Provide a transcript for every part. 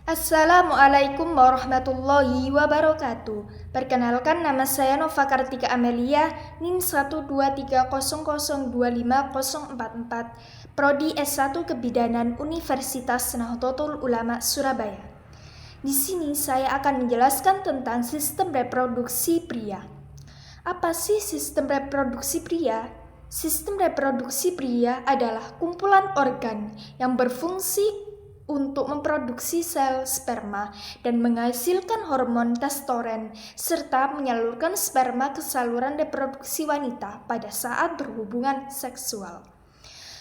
Assalamualaikum warahmatullahi wabarakatuh. Perkenalkan, nama saya Nova Kartika Amelia, NIM 12300250044, Prodi S1 Kebidanan Universitas Nahdlatul Ulama Surabaya. Di sini saya akan menjelaskan tentang sistem reproduksi pria. Apa sih sistem reproduksi pria? Sistem reproduksi pria adalah kumpulan organ yang berfungsi untuk memproduksi sel sperma dan menghasilkan hormon testosteron serta menyalurkan sperma ke saluran reproduksi wanita pada saat berhubungan seksual.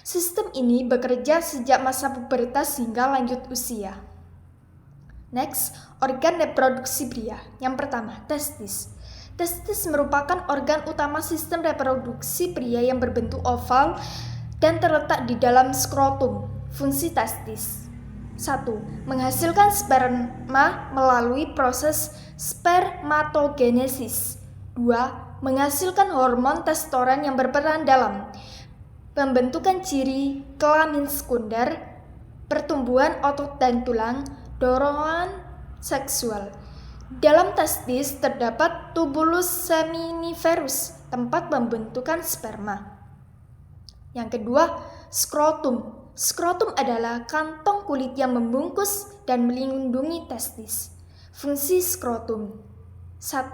Sistem ini bekerja sejak masa pubertas hingga lanjut usia. Next, organ reproduksi pria. Yang pertama, testis. Testis merupakan organ utama sistem reproduksi pria yang berbentuk oval dan terletak di dalam skrotum. Fungsi testis: 1. Menghasilkan sperma melalui proses spermatogenesis. 2. Menghasilkan hormon testosteron yang berperan dalam pembentukan ciri kelamin sekunder, pertumbuhan otot dan tulang, dorongan seksual. Dalam testis terdapat tubulus seminiferus, tempat pembentukan sperma. Yang kedua, skrotum. Skrotum adalah kantong kulit yang membungkus dan melindungi testis. Fungsi skrotum: 1.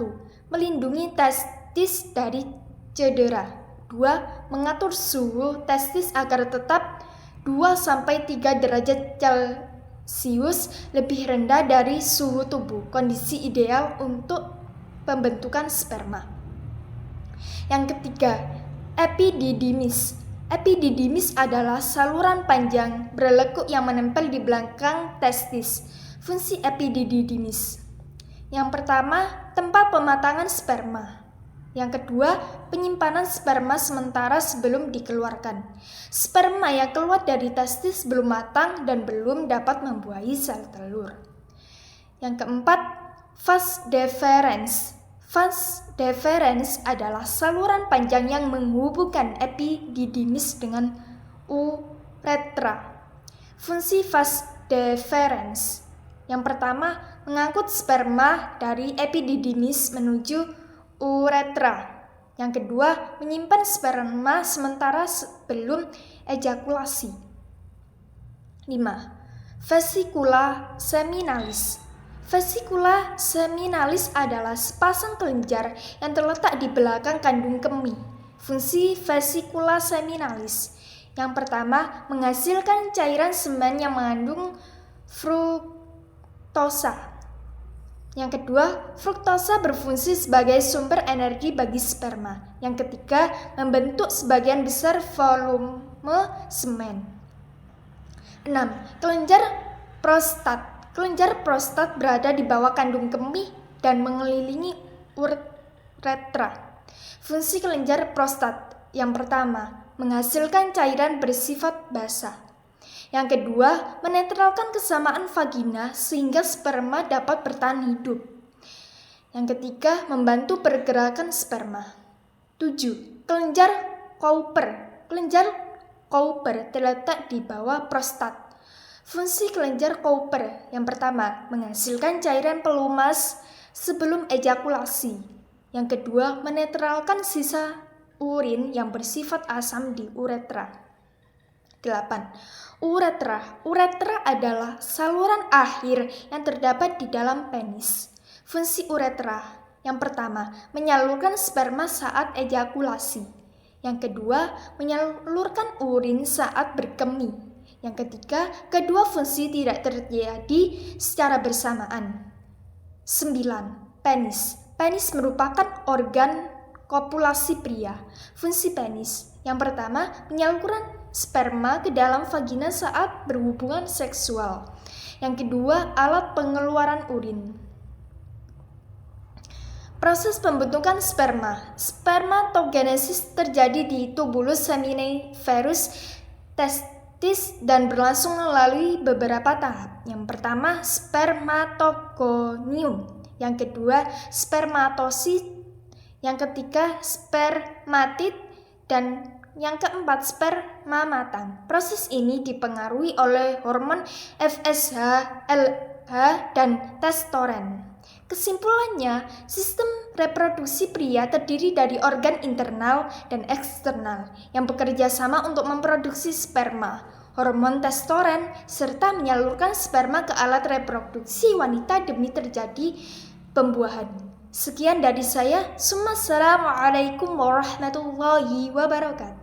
Melindungi testis dari cedera. 2. Mengatur suhu testis agar tetap 2-3 derajat Celcius lebih rendah dari suhu tubuh, kondisi ideal untuk pembentukan sperma. Yang ketiga, epididymis. Epididymis adalah saluran panjang berlekuk yang menempel di belakang testis. Fungsi epididymis: yang pertama, tempat pematangan sperma. Yang kedua, penyimpanan sperma sementara sebelum dikeluarkan. Sperma yang keluar dari testis belum matang dan belum dapat membuahi sel telur. Yang keempat, vas deferens. Vas deferens adalah saluran panjang yang menghubungkan epididymis dengan uretra. Fungsi vas deferens: yang pertama, mengangkut sperma dari epididymis menuju uretra. Yang kedua, menyimpan sperma sementara sebelum ejakulasi. 5. Vesicula seminalis. Vesicula seminalis adalah sepasang kelenjar yang terletak di belakang kandung kemih. Fungsi vesicula seminalis: yang pertama, menghasilkan cairan semen yang mengandung fruktosa. Yang kedua, fruktosa berfungsi sebagai sumber energi bagi sperma. Yang ketiga, membentuk sebagian besar volume semen. 6. Kelenjar prostat. Kelenjar prostat berada di bawah kandung kemih dan mengelilingi uretra. Fungsi kelenjar prostat: yang pertama, menghasilkan cairan bersifat basah. Yang kedua, menetralkan kesamaan vagina sehingga sperma dapat bertahan hidup. Yang ketiga, membantu pergerakan sperma. 7. Kelenjar Cowper. Kelenjar Cowper terletak di bawah prostat. Fungsi kelenjar Cowper: yang pertama, menghasilkan cairan pelumas sebelum ejakulasi. Yang kedua, menetralkan sisa urin yang bersifat asam di uretra. 8. Uretra. Uretra adalah saluran akhir yang terdapat di dalam penis. Fungsi uretra: yang pertama, menyalurkan sperma saat ejakulasi. Yang kedua, menyalurkan urin saat berkemih. Yang ketiga, kedua fungsi tidak terjadi secara bersamaan. 9. Penis. Penis merupakan organ kopulasi pria. Fungsi penis: yang pertama, menyalurkan sperma ke dalam vagina saat berhubungan seksual. Yang kedua, alat pengeluaran urin. Proses pembentukan sperma. Spermatogenesis terjadi di tubulus seminiferus testis dan berlangsung melalui beberapa tahap. Yang pertama, spermatogonium. Yang kedua, spermatosit. Yang ketiga, spermatid. Dan yang keempat, sperma matang. Proses ini dipengaruhi oleh hormon FSH, dan testosteron. Kesimpulannya, sistem reproduksi pria terdiri dari organ internal dan eksternal yang bekerja sama untuk memproduksi sperma, hormon testosteron, serta menyalurkan sperma ke alat reproduksi wanita demi terjadi pembuahan. Sekian dari saya. Assalamualaikum warahmatullahi wabarakatuh.